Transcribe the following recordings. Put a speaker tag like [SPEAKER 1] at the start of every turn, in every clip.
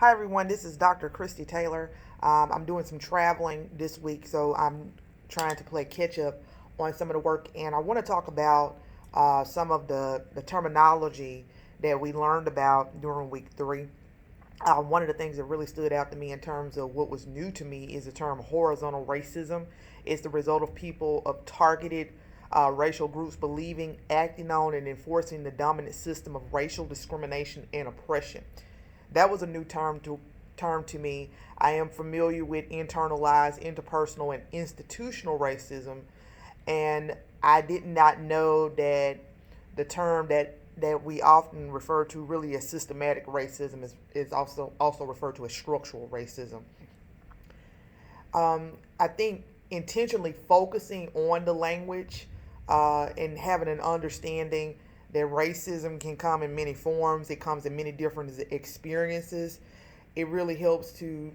[SPEAKER 1] Hi everyone, this is Dr. Christy Taylor. I'm doing some traveling this week, so I'm trying to play catch up on some of the work, and I want to talk about some of the terminology that we learned about during week three. One of the things that really stood out to me in terms of what was new to me is the term horizontal racism. It's the result of people of targeted racial groups believing, acting on, and enforcing the dominant system of racial discrimination and oppression. That was a new term to me. I am familiar with internalized, interpersonal, and institutional racism, and I did not know that the term that we often refer to really as systematic racism is also referred to as structural racism. I think intentionally focusing on the language and having an understanding that racism can come in many forms, it comes in many different experiences. It really helps to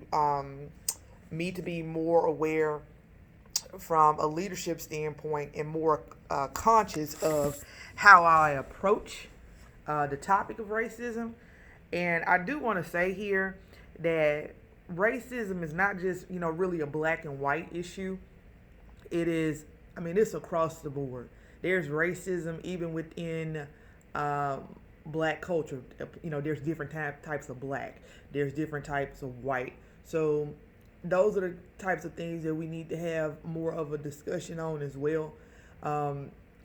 [SPEAKER 1] me to be more aware from a leadership standpoint and more conscious of how I approach the topic of racism. And I do want to say here that racism is not just, really a black and white issue. It is, it's across the board. There's racism even within black culture. There's different types of black. There's different types of white. So those are the types of things that we need to have more of a discussion on as well.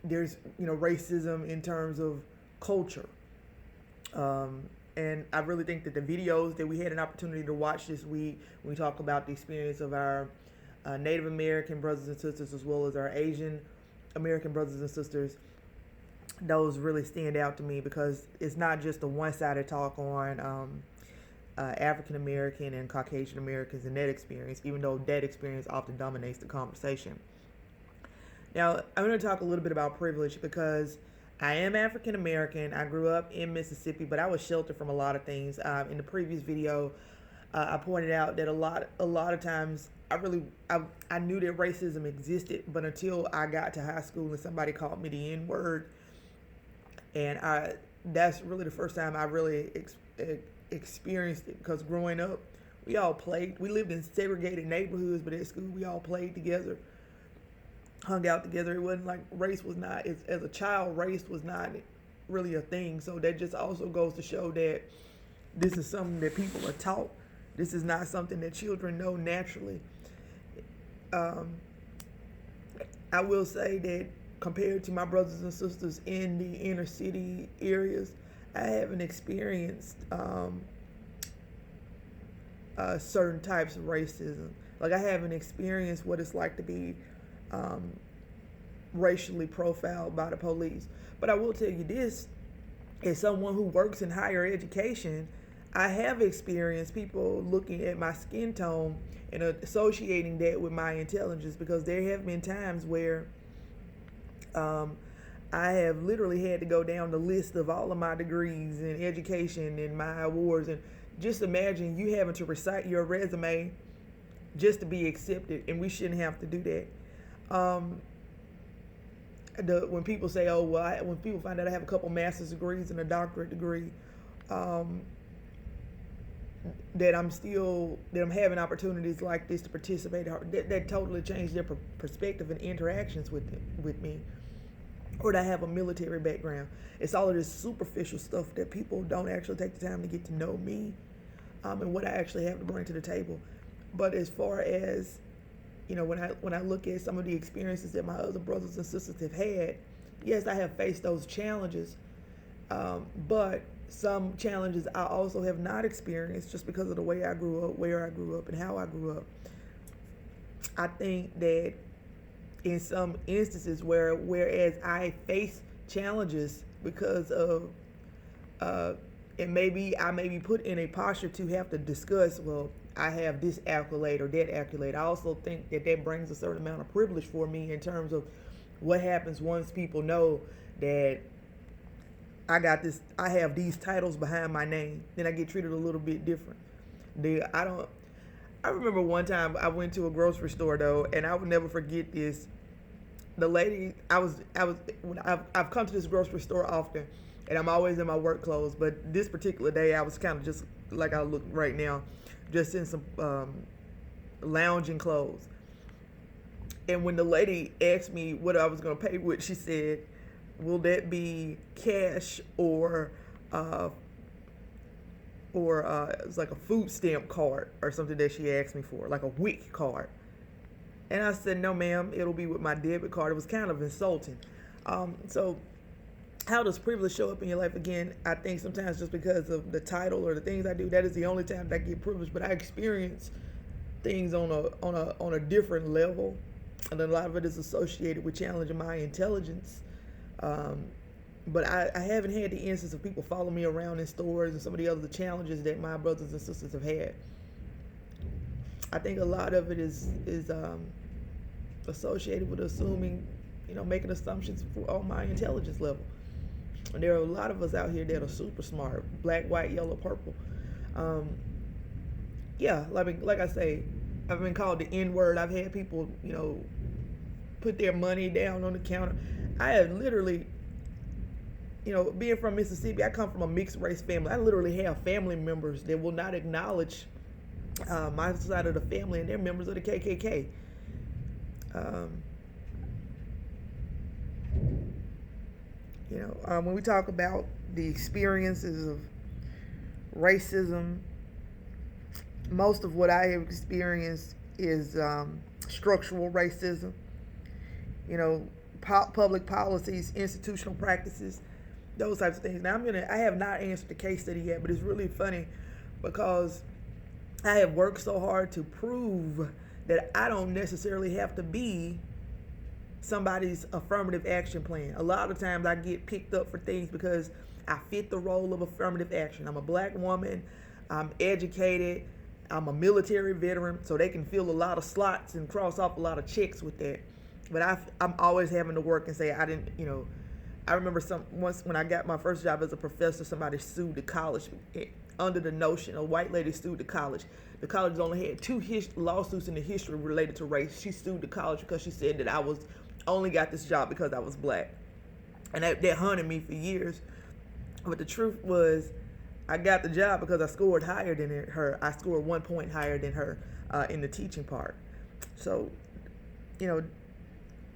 [SPEAKER 1] There's, racism in terms of culture. And I really think that the videos that we had an opportunity to watch this week, when we talk about the experience of our Native American brothers and sisters, as well as our Asian American brothers and sisters, those really stand out to me because it's not just a one-sided talk on African American and Caucasian Americans and that experience, even though that experience often dominates the conversation. Now, I'm going to talk a little bit about privilege because I am African American. I grew up in Mississippi, but I was sheltered from a lot of things. In the previous video, I pointed out that a lot of times I knew that racism existed, but until I got to high school and somebody called me the N word, and that's really the first time I really experienced it. Because growing up, we lived in segregated neighborhoods, but at school we all played together, hung out together. It wasn't like race was not, as a child, race was not really a thing. So that just also goes to show that this is something that people are taught. This is not something that children know naturally. I will say that compared to my brothers and sisters in the inner city areas, I haven't experienced certain types of racism. Like, I haven't experienced what it's like to be racially profiled by the police. But I will tell you this, as someone who works in higher education, I have experienced people looking at my skin tone and associating that with my intelligence, because there have been times where I have literally had to go down the list of all of my degrees in education and my awards, and just imagine you having to recite your resume just to be accepted, and we shouldn't have to do that. When people say, oh, well, when people find out I have a couple master's degrees and a doctorate degree, that I'm having opportunities like this to participate, that totally changed their perspective and interactions with me. Or that I have a military background. It's all of this superficial stuff that people don't actually take the time to get to know me and what I actually have to bring to the table. But as far as, when I look at some of the experiences that my other brothers and sisters have had, yes, I have faced those challenges, but some challenges I also have not experienced just because of the way I grew up, where I grew up, and how I grew up. I think that in some instances whereas I face challenges because of and maybe I may be put in a posture to have to discuss, well, I have this accolade or that accolade. I also think that brings a certain amount of privilege for me in terms of what happens once people know that I have these titles behind my name. Then I get treated a little bit different. I remember one time I went to a grocery store though, and I would never forget this. The lady, I've come to this grocery store often, and I'm always in my work clothes. But this particular day, I was kind of just like I look right now, just in some lounging clothes. And when the lady asked me what I was going to pay with, she said, "Will that be cash or it's like a food stamp card or something that she asked me for, like a WIC card?" And I said, "No, ma'am, it'll be with my debit card." It was kind of insulting. So how does privilege show up in your life? Again, I think sometimes just because of the title or the things I do, that is the only time that I get privileged. But I experience things on a different level, and a lot of it is associated with challenging my intelligence. But I haven't had the instance of people following me around in stores and some of the other challenges that my brothers and sisters have had. I think a lot of it is associated with assuming, making assumptions on my intelligence level. And there are a lot of us out here that are super smart, black, white, yellow, purple. Yeah, like I say, I've been called the N-word. I've had people, put their money down on the counter. I have literally, being from Mississippi, I come from a mixed race family. I literally have family members that will not acknowledge my side of the family, and they're members of the KKK. When we talk about the experiences of racism, most of what I have experienced is structural racism. Public policies, institutional practices, those types of things. Now I have not answered the case study yet, but it's really funny because I have worked so hard to prove that I don't necessarily have to be somebody's affirmative action plan. A lot of times I get picked up for things because I fit the role of affirmative action. I'm a black woman, I'm educated, I'm a military veteran, so they can fill a lot of slots and cross off a lot of checks with that. But I'm always having to work and say I didn't, I remember once when I got my first job as a professor, somebody sued the college under the notion, a white lady sued the college. The college only had two lawsuits in the history related to race. She sued the college because she said that I only got this job because I was black. And that haunted me for years. But the truth was, I got the job because I scored higher than her. I scored 1 point higher than her in the teaching part. So,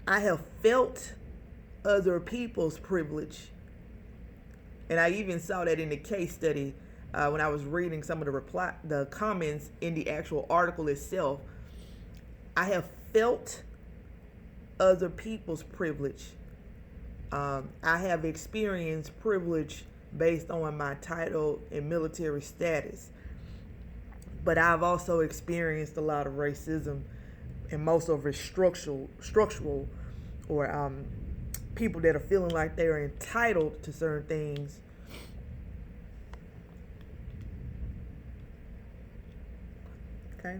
[SPEAKER 1] I have felt other people's privilege. And I even saw that in the case study when I was reading some of the comments in the actual article itself. I have felt other people's privilege. I have experienced privilege based on my title and military status. But I've also experienced a lot of racism, and most of it structural, or people that are feeling like they're entitled to certain things. Okay.